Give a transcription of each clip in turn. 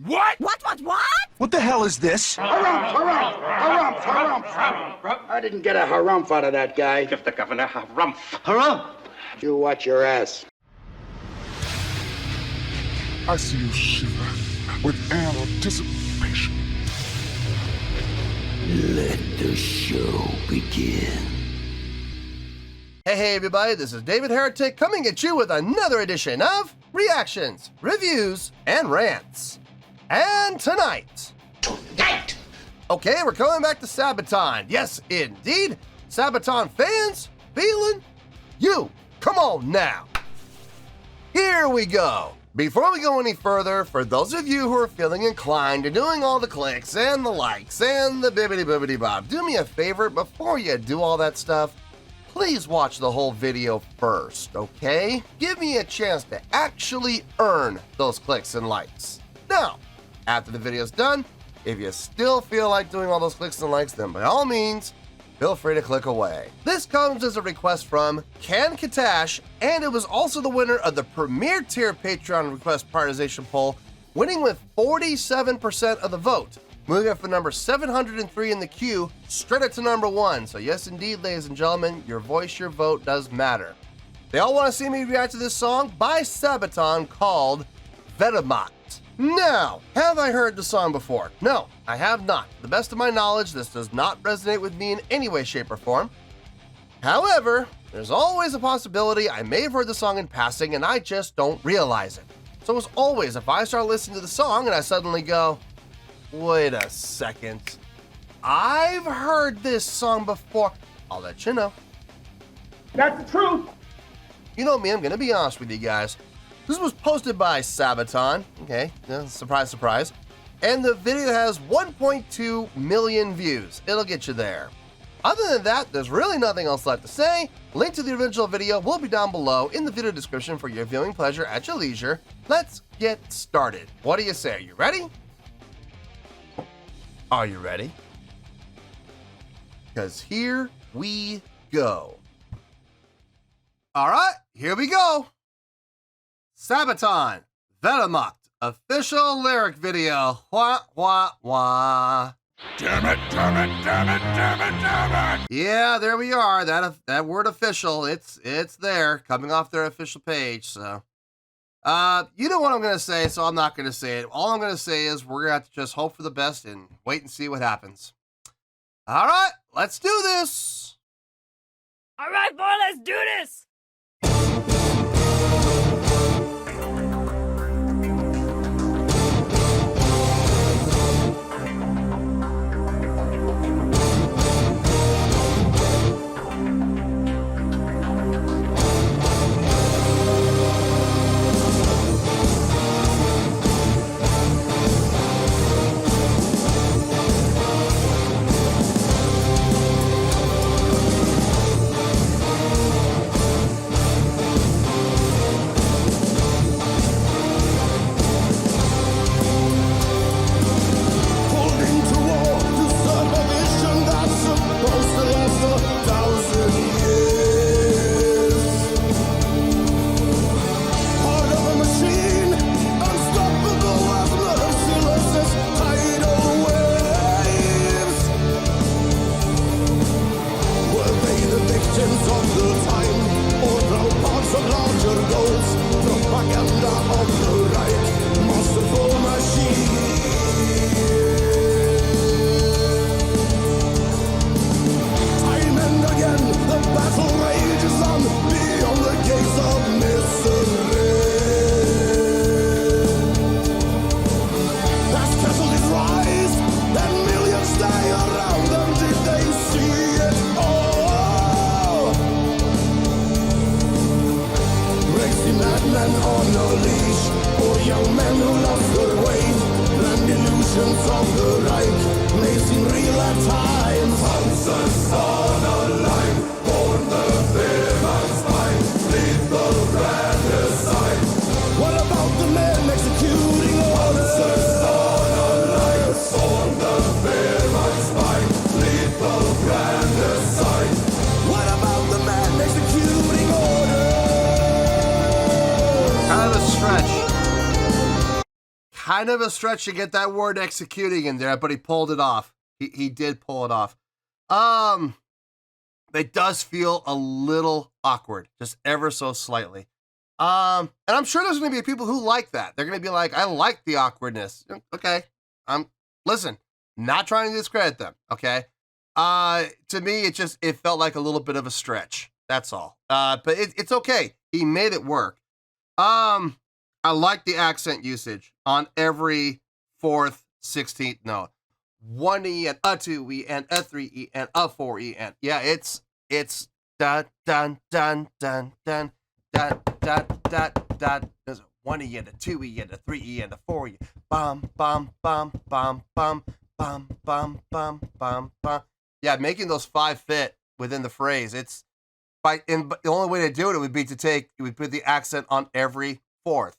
What? What? What the hell is this? Harumph. I didn't get a harumph out of that guy. Give the governor harumph. Harumph! You watch your ass. I see you shiver with anticipation. Let the show begin. Hey everybody, this is David Heretic coming at you with another edition of Reactions, Reviews, and Rants. And tonight... Okay, we're coming back to Sabaton. Yes, indeed. Sabaton Fans FEELIN YOU. Come on now. Here we go. Before we go any further, for those of you who are feeling inclined to doing all the clicks and the likes and the bibbidi-bobbidi bob, do me a favor before you do all that stuff. Please watch the whole video first, okay? Give me a chance to actually earn those clicks and likes. Now, after the video's done, if you still feel like doing all those clicks and likes, then by all means, feel free to click away. This comes as a request from Can Katash, and it was also the winner of the Premier Tier Patreon Request Prioritization Poll, winning with 47% of the vote. Moving up from number 703 in the queue, straight up to number 1. So yes, indeed, ladies and gentlemen, your voice, your vote does matter. They all want to see me react to this song by Sabaton called Wehrmacht. Now, have I heard the song before? No, I have not. To the best of my knowledge, this does not resonate with me in any way, shape, or form. However, there's always a possibility I may have heard the song in passing and I just don't realize it. So as always, if I start listening to the song and I suddenly go, wait a second, I've heard this song before, I'll let you know. That's the truth. You know me, I'm gonna be honest with you guys. This was posted by Sabaton, okay, surprise, surprise, and the video has 1.2 million views. It'll get you there. Other than that, there's really nothing else left to say. Link to the original video will be down below in the video description for your viewing pleasure at your leisure. Let's get started. What do you say? Are you ready? Are you ready? Because here we go. All right, here we go. Sabaton, Wehrmacht, official lyric video. Wah, wah, wah. Damn it. Yeah, there we are. That word official, it's there, coming off their official page, so. You know what I'm going to say, so I'm not going to say it. All I'm going to say is we're going to have to just hope for the best and wait and see what happens. All right, let's do this. All right, boy, let's do this. kind of a stretch to get that word executing in there, but he pulled it off. He did pull it off. It does feel a little awkward, just ever so slightly. And I'm sure there's going to be people who like that. They're going to be like, I like the awkwardness. Okay. Listen, not trying to discredit them. Okay. To me, it felt like a little bit of a stretch. That's all. But it's okay. He made it work. I like the accent usage on every 4th, 16th note. 1E and a 2E and a 3E and a 4E and yeah, it's dun dun dun dun dun dun dun dun dun. There's a 1E and a 2E and a 3E and a 4E. Bum bum bum bum bum bum bum bum bum bum. Yeah, making those 5 fit within the phrase. The only way to do it would be we put the accent on every 4th.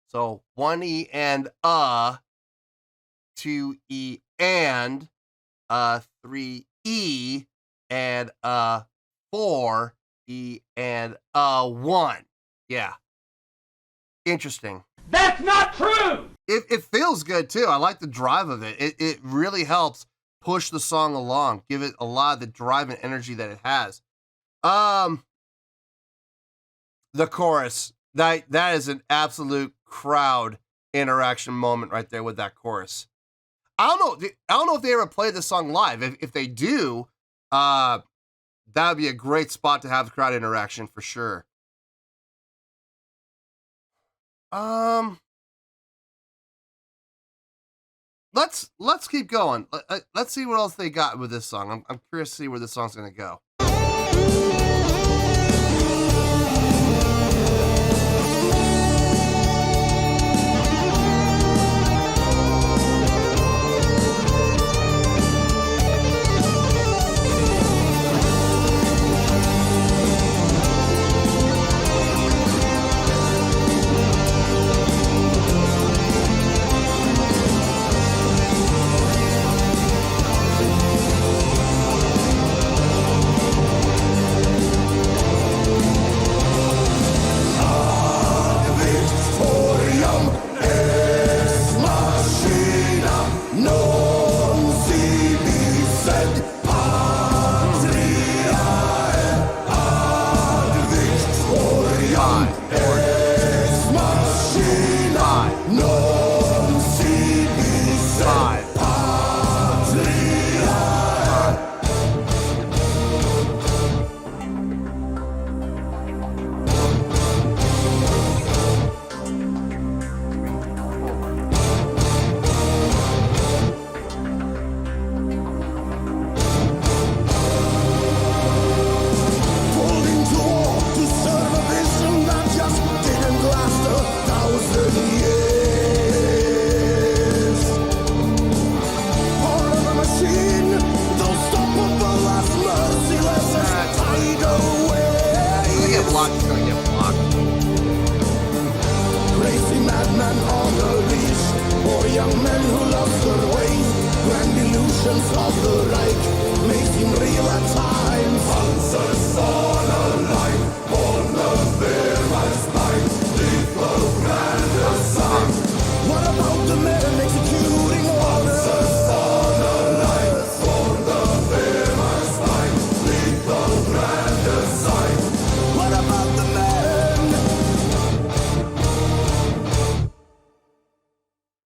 So 1E and 2E and 3E and 4E and 1. Yeah. Interesting. That's not true! It feels good too. I like the drive of it. It really helps push the song along, give it a lot of the drive and energy that it has. The chorus, that is an absolute crowd interaction moment right there with that chorus. I don't know if they ever played this song live. If they do, that would be a great spot to have the crowd interaction for sure. Let's keep going. Let's see what else they got with this song. I'm curious to see where this song's gonna go.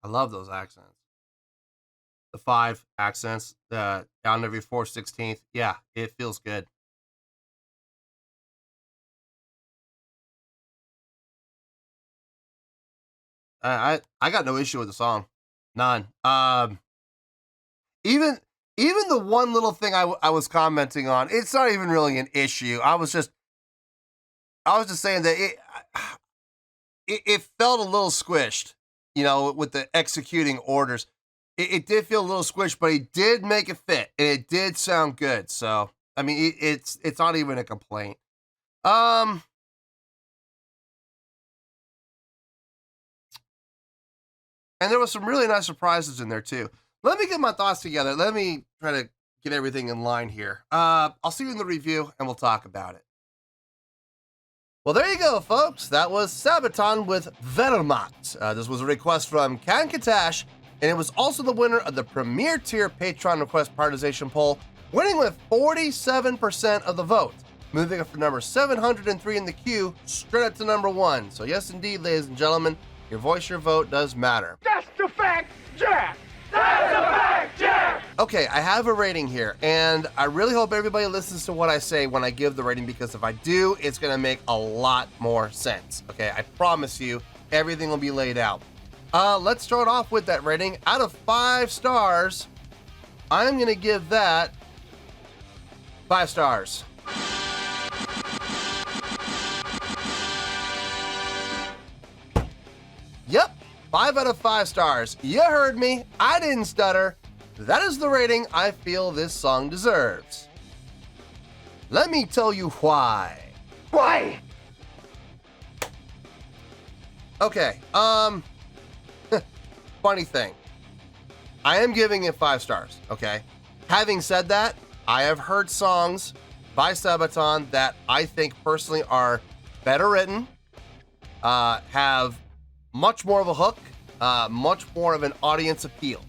I love those accents. The 5 accents, down every 4th, 16th. Yeah, it feels good. I got no issue with the song, none. Even the one little thing I was commenting on, it's not even really an issue. I was just saying that it felt a little squished, with the executing orders. It did feel a little squished, but he did make it fit, and it did sound good. So, I mean, it's not even a complaint. And there was some really nice surprises in there too. Let me get my thoughts together. Let me try to get everything in line here. I'll see you in the review, and we'll talk about it. Well, there you go, folks. That was Sabaton with Wehrmacht. This was a request from Kan Katash, and it was also the winner of the Premier Tier Patreon Request Prioritization Poll, winning with 47% of the vote, moving it from number 703 in the queue straight up to number 1. So yes, indeed, ladies and gentlemen, your voice, your vote does matter. That's the fact, Jack! That's the fact, Jack! Okay, I have a rating here, and I really hope everybody listens to what I say when I give the rating, because if I do, it's going to make a lot more sense. Okay, I promise you, everything will be laid out. Let's start off with that rating. Out of 5 stars, I'm going to give that 5 stars. Yep, 5 out of 5 stars. You heard me. I didn't stutter. That is the rating I feel this song deserves. Let me tell you why. Why? Okay, funny thing. I am giving it 5 stars, okay? Having said that, I have heard songs by Sabaton that I think personally are better written, have much more of a hook, much more of an audience appeal.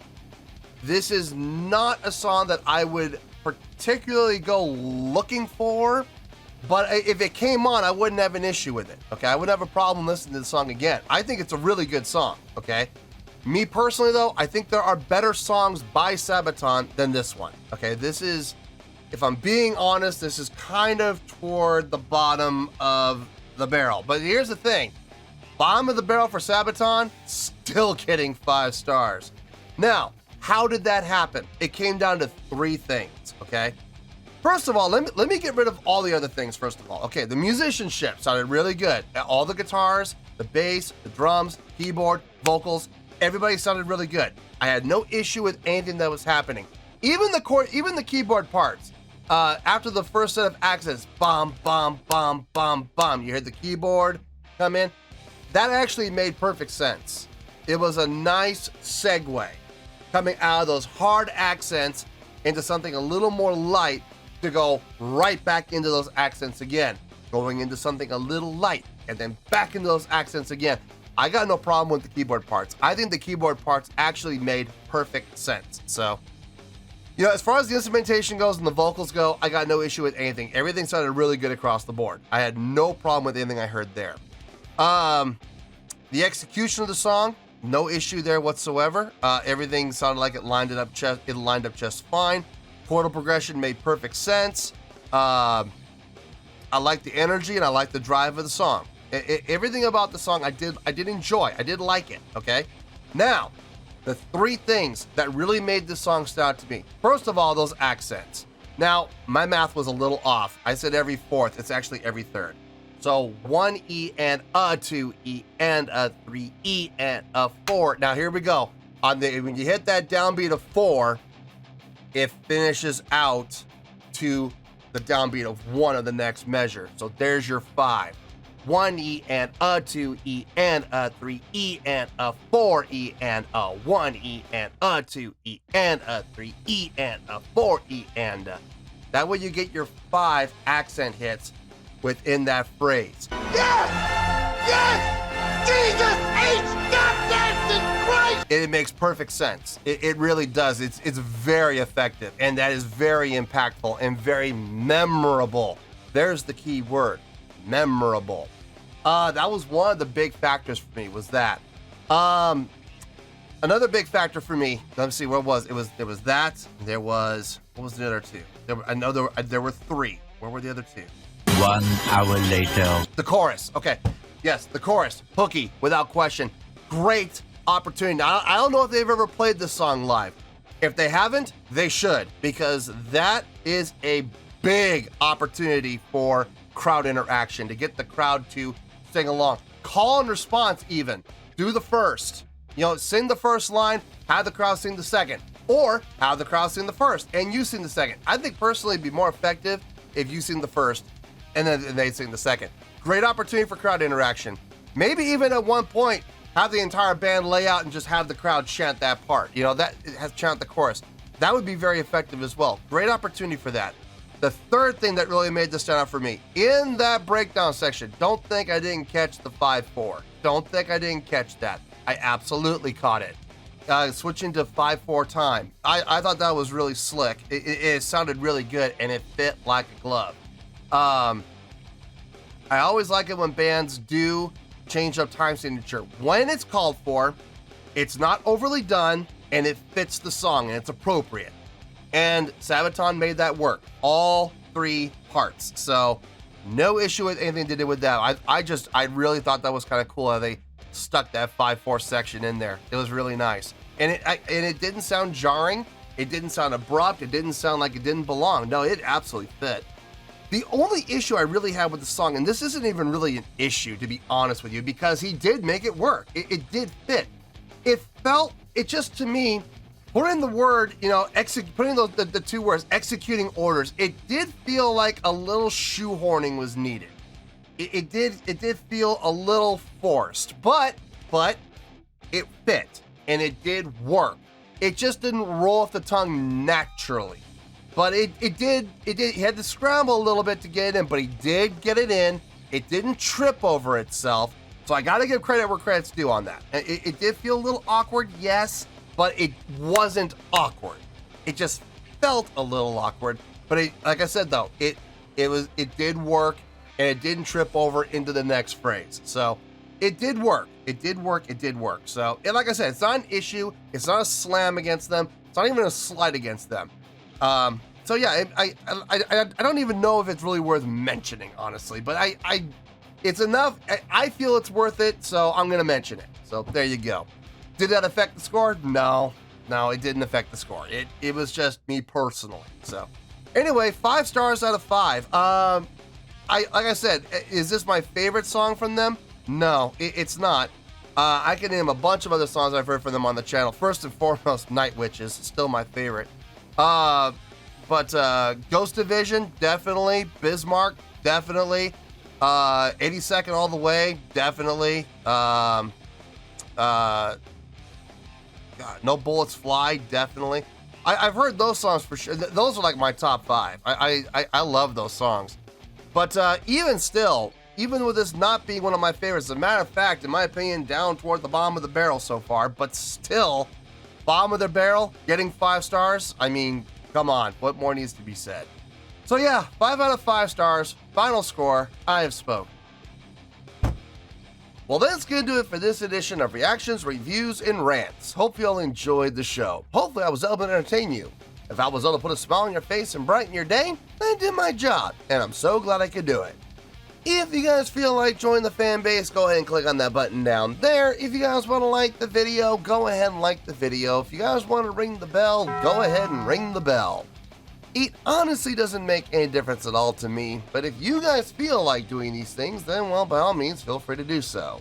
This is not a song that I would particularly go looking for, but if it came on, I wouldn't have an issue with it, okay? I wouldn't have a problem listening to the song again. I think it's a really good song, okay? Me personally, though, I think there are better songs by Sabaton than this one, okay? This is, if I'm being honest, this is kind of toward the bottom of the barrel. But here's the thing. Bottom of the barrel for Sabaton, still getting 5 stars. Now, how did that happen? It came down to 3 things, okay? First of all, let me get rid of all the other things first of all. Okay, the musicianship sounded really good. All the guitars, the bass, the drums, keyboard, vocals, everybody sounded really good. I had no issue with anything that was happening. Even the keyboard parts. After the first set of accents, bum, bum, bum, bum, bum, you heard the keyboard come in. That actually made perfect sense. It was a nice segue coming out of those hard accents into something a little more light to go right back into those accents again, going into something a little light and then back into those accents again. I got no problem with the keyboard parts. I think the keyboard parts actually made perfect sense. So, you know, as far as the instrumentation goes and the vocals go, I got no issue with anything. Everything sounded really good across the board. I had no problem with anything I heard there. The execution of the song, no issue there whatsoever. Everything sounded like it lined up just fine. Chordal progression made perfect sense. I like the energy and I like the drive of the song. Everything about the song I did enjoy. I did like it, okay? Now, the 3 things that really made this song stand out to me. First of all, those accents. Now, my math was a little off. I said every 4th. It's actually every 3rd. So 1 E and a 2 E and a 3 E and a 4. Now here we go. When you hit that downbeat of 4, it finishes out to the downbeat of 1 of the next measure. So there's your 5. 1 E and a 2 E and a 3 E and a 4 E and a 1 E and a 2 E and a 3 E and a 4 E and a. That way you get your 5 accent hits within that phrase. Yes! Yes! Jesus H. Goddamn Christ! It makes perfect sense. It really does. It's very effective, and that is very impactful and very memorable. There's the key word, memorable. That was one of the big factors for me, was that. Another big factor for me, let me see what it was. There was that, there was, what was the other 2? I know there were 3. Where were the other 2? 1 hour later. The chorus. Okay. Yes, the chorus. Hooky, without question. Great opportunity. Now, I don't know if they've ever played this song live. If they haven't, they should, because that is a big opportunity for crowd interaction, to get the crowd to sing along. Call and response even. Do the first. You know, sing the first line, have the crowd sing the second. Or have the crowd sing the first and you sing the second. I think personally it'd be more effective if you sing the first and then they sing the second. Great opportunity for crowd interaction. Maybe even at one point, have the entire band lay out and just have the crowd chant that part. You know, that has chant the chorus. That would be very effective as well. Great opportunity for that. The third thing that really made this stand out for me, in that breakdown section, don't think I didn't catch the 5/4. Don't think I didn't catch that. I absolutely caught it. Switching to 5/4 time. I thought that was really slick. It sounded really good, and it fit like a glove. I always like it when bands do change up time signature. When it's called for, it's not overly done, and it fits the song, and it's appropriate. And Sabaton made that work, all 3 parts. So no issue with anything to do with that. I really thought that was kind of cool how they stuck that 5/4 section in there. It was really nice. And it didn't sound jarring. It didn't sound abrupt. It didn't sound like it didn't belong. No, it absolutely fit. The only issue I really had with the song, and this isn't even really an issue, to be honest with you, because he did make it work. It did fit. It just, to me, putting the word, putting the 2 words, executing orders, it did feel like a little shoehorning was needed. It did feel a little forced, but it fit, and it did work. It just didn't roll off the tongue naturally. But it did, he had to scramble a little bit to get it in, but he did get it in. It didn't trip over itself. So I got to give credit where credit's due on that. It did feel a little awkward, yes, but it wasn't awkward. It just felt a little awkward. But like I said, though, it did work, and it didn't trip over into the next phrase. So it did work. It did work. So, and like I said, it's not an issue. It's not a slam against them. It's not even a slight against them. So yeah, I don't even know if it's really worth mentioning, honestly, but it's enough. I feel it's worth it, so I'm going to mention it. So there you go. Did that affect the score? No, it didn't affect the score. It was just me personally. So anyway, 5 stars out of 5. Like I said, is this my favorite song from them? No, it's not. I can name a bunch of other songs I've heard from them on the channel. First and foremost, Night Witches, still my favorite. But Ghost Division, definitely. Bismarck, definitely. 82nd All the Way, definitely. God, No Bullets Fly, definitely. I've heard those songs for sure. Those are like my top 5. I love those songs. But even still, even with this not being one of my favorites, as a matter of fact, in my opinion, down toward the bottom of the barrel so far, but still, bottom of the barrel, getting 5 stars, I mean, come on, what more needs to be said? So yeah, 5 out of 5 stars, final score, I have spoken. Well, that's going to do it for this edition of Reactions, Reviews, and Rants. Hope you all enjoyed the show. Hopefully I was able to entertain you. If I was able to put a smile on your face and brighten your day, then I did my job, and I'm so glad I could do it. If you guys feel like joining the fan base, go ahead and click on that button down there. If you guys want to like the video, go ahead and like the video. If you guys want to ring the bell, go ahead and ring the bell. It honestly doesn't make any difference at all to me, but if you guys feel like doing these things, then, well, by all means, feel free to do so.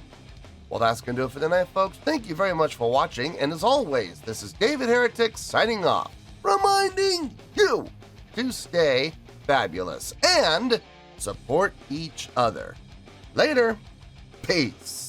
Well, that's going to do it for tonight, folks. Thank you very much for watching, and as always, this is David Heretic signing off, reminding you to stay fabulous and support each other. Later. Peace.